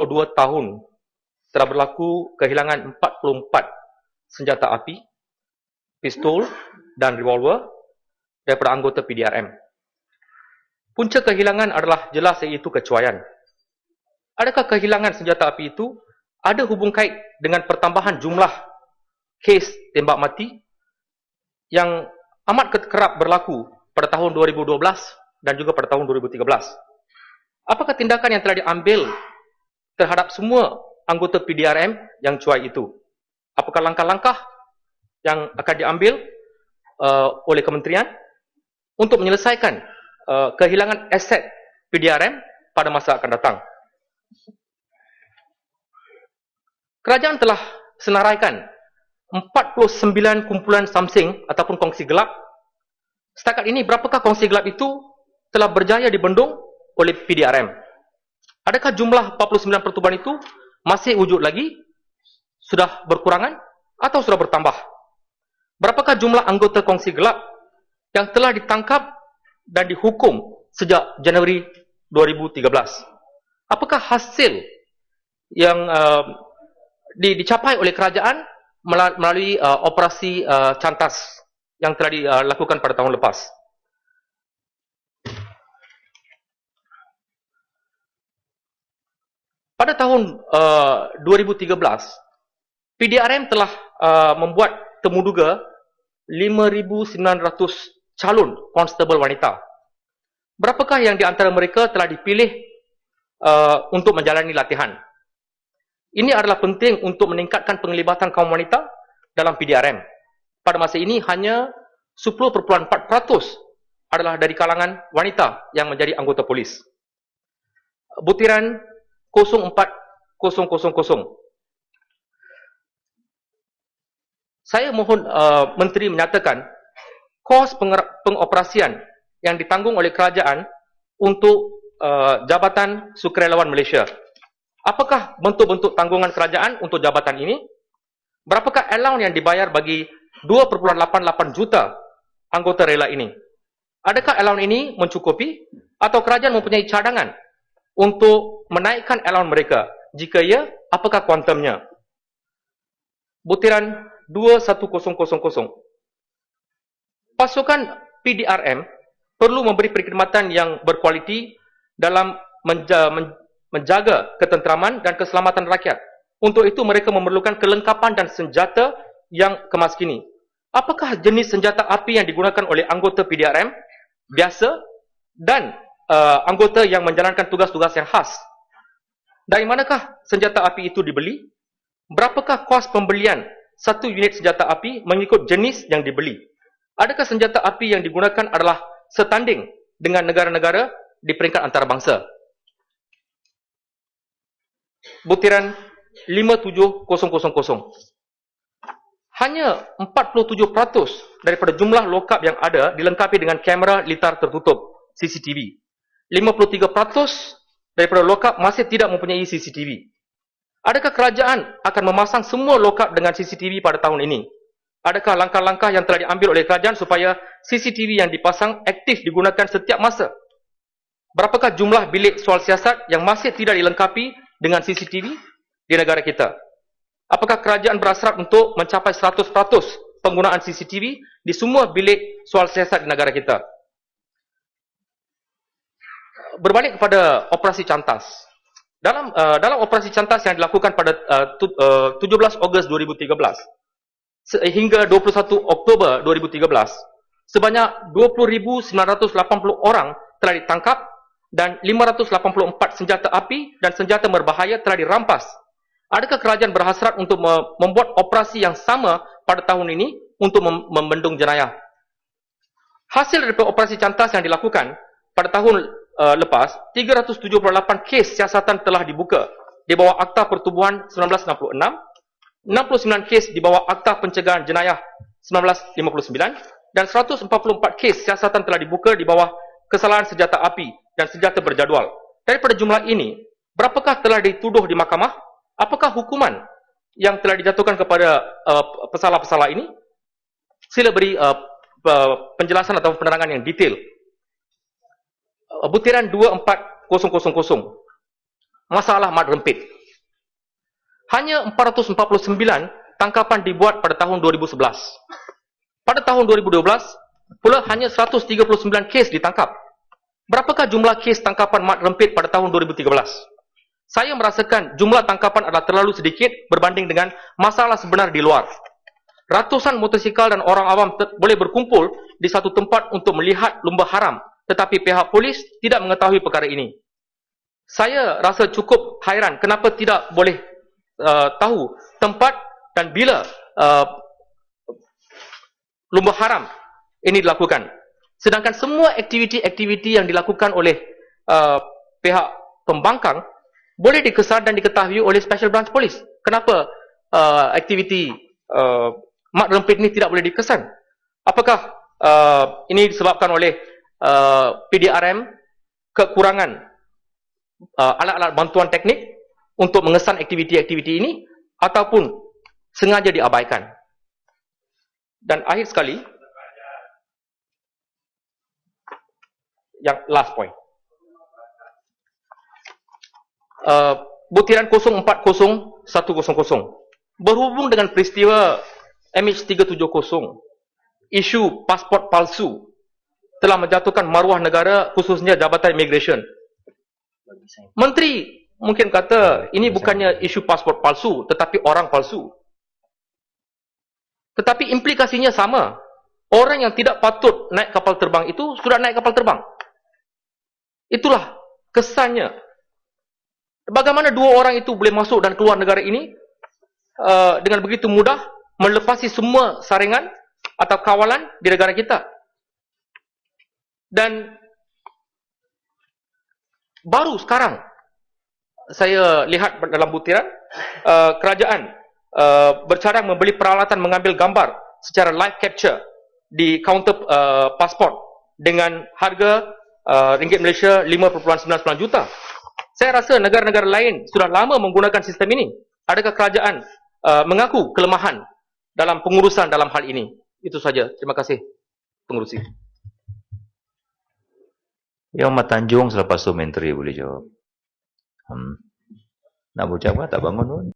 2 tahun telah berlaku kehilangan 44 senjata api, pistol dan revolver daripada anggota PDRM. Punca kehilangan adalah jelas iaitu kecuaian. Adakah kehilangan senjata api itu ada hubung kait dengan pertambahan jumlah kes tembak mati yang amat kerap berlaku pada tahun 2012 dan juga pada tahun 2013? Apakah tindakan yang telah diambil terhadap semua anggota PDRM yang cuai itu? Apakah langkah-langkah yang akan diambil oleh kementerian untuk menyelesaikan kehilangan aset PDRM pada masa akan datang? Kerajaan telah senaraikan 49 kumpulan samsing ataupun kongsi gelap. Setakat ini, berapakah kongsi gelap itu telah berjaya dibendung oleh PDRM? Adakah jumlah 49 pertubuhan itu masih wujud lagi? Sudah berkurangan atau sudah bertambah? Berapakah jumlah anggota kongsi gelap yang telah ditangkap dan dihukum sejak Januari 2013? Apakah hasil yang dicapai oleh kerajaan melalui operasi cantas yang telah dilakukan pada tahun lepas? Pada tahun 2013, PDRM telah membuat temuduga 5,900 calon konstabel wanita. Berapakah yang di antara mereka telah dipilih untuk menjalani latihan? Ini adalah penting untuk meningkatkan penglibatan kaum wanita dalam PDRM. Pada masa ini, hanya 10.4% adalah dari kalangan wanita yang menjadi anggota polis. Butiran 04000. Saya mohon Menteri menyatakan kos pengoperasian yang ditanggung oleh kerajaan untuk Jabatan Sukarelawan Malaysia. Apakah bentuk-bentuk tanggungan kerajaan untuk jabatan ini? Berapakah allowance yang dibayar bagi 2.88 juta anggota rela ini? Adakah allowance ini mencukupi atau kerajaan mempunyai cadangan untuk menaikkan allowance mereka? Jika ya, apakah kuantumnya? Butiran 21000. Pasukan PDRM perlu memberi perkhidmatan yang berkualiti dalam menjaga ketenteraman dan keselamatan rakyat. Untuk itu, mereka memerlukan kelengkapan dan senjata yang kemas kini. Apakah jenis senjata api yang digunakan oleh anggota PDRM biasa dan anggota yang menjalankan tugas-tugas yang khas? Dari manakah senjata api itu dibeli? Berapakah kos pembelian satu unit senjata api mengikut jenis yang dibeli? Adakah senjata api yang digunakan adalah setanding dengan negara-negara di peringkat antarabangsa? Butiran 57000. Hanya 47% daripada jumlah lokap yang ada dilengkapi dengan kamera litar tertutup CCTV. 53% daripada lokap masih tidak mempunyai CCTV. Adakah kerajaan akan memasang semua lokap dengan CCTV pada tahun ini? Adakah langkah-langkah yang telah diambil oleh kerajaan supaya CCTV yang dipasang aktif digunakan setiap masa? Berapakah jumlah bilik soal siasat yang masih tidak dilengkapi dengan CCTV di negara kita? Apakah kerajaan berhasrat untuk mencapai 100% penggunaan CCTV di semua bilik soal siasat di negara kita? Berbalik kepada operasi cantas. Dalam operasi cantas yang dilakukan pada 17 Ogos 2013 hingga 21 Oktober 2013, sebanyak 20,980 orang telah ditangkap dan 584 senjata api dan senjata berbahaya telah dirampas. Adakah kerajaan berhasrat untuk membuat operasi yang sama pada tahun ini untuk membendung jenayah? Hasil daripada operasi cantas yang dilakukan pada tahun lepas, 378 kes siasatan telah dibuka di bawah Akta Pertubuhan 1966, 69 kes di bawah Akta Pencegahan Jenayah 1959 dan 144 kes siasatan telah dibuka di bawah Kesalahan Senjata Api dan Senjata Berjadual. Daripada jumlah ini, berapakah telah dituduh di mahkamah? Apakah hukuman yang telah dijatuhkan kepada pesalah-pesalah ini? Sila beri penjelasan atau penerangan yang detail. Butiran 24000. masalah mat rempit. Hanya 449 tangkapan dibuat pada tahun 2011. Pada tahun 2012, pula hanya 139 kes ditangkap. Berapakah jumlah kes tangkapan mat rempit pada tahun 2013? Saya merasakan jumlah tangkapan adalah terlalu sedikit berbanding dengan masalah sebenar di luar. Ratusan motosikal dan orang awam boleh berkumpul di satu tempat untuk melihat lumba haram, tetapi pihak polis tidak mengetahui perkara ini. Saya rasa cukup hairan kenapa tidak boleh tahu tempat dan bila lumba haram ini dilakukan. Sedangkan semua aktiviti-aktiviti yang dilakukan oleh pihak pembangkang boleh dikesan dan diketahui oleh Special Branch Police. Kenapa aktiviti mat rempit ini tidak boleh dikesan? Apakah ini disebabkan oleh PDRM, kekurangan alat-alat bantuan teknik untuk mengesan aktiviti-aktiviti ini, ataupun sengaja diabaikan? Dan akhir sekali, yang last point. Butiran 040100 berhubung dengan peristiwa MH370, isu pasport palsu telah menjatuhkan maruah negara, khususnya Jabatan Immigration. Menteri mungkin kata ini bukannya isu pasport palsu, tetapi orang palsu. Tetapi implikasinya sama. Orang yang tidak patut naik kapal terbang itu sudah naik kapal terbang. Itulah kesannya. Bagaimana dua orang itu boleh masuk dan keluar negara ini dengan begitu mudah, melepasi semua saringan atau kawalan di negara kita. Dan baru sekarang saya lihat dalam butiran, kerajaan bercadang membeli peralatan mengambil gambar secara live capture di kaunter pasport dengan harga ringgit Malaysia 5.99 juta. Saya rasa negara-negara lain sudah lama menggunakan sistem ini. Adakah kerajaan mengaku kelemahan dalam pengurusan dalam hal ini? Itu saja. Terima kasih, pengurusi. Yang Mat Tanjung selepas tu menteri boleh jawab. Nak berucap tak bangun pun.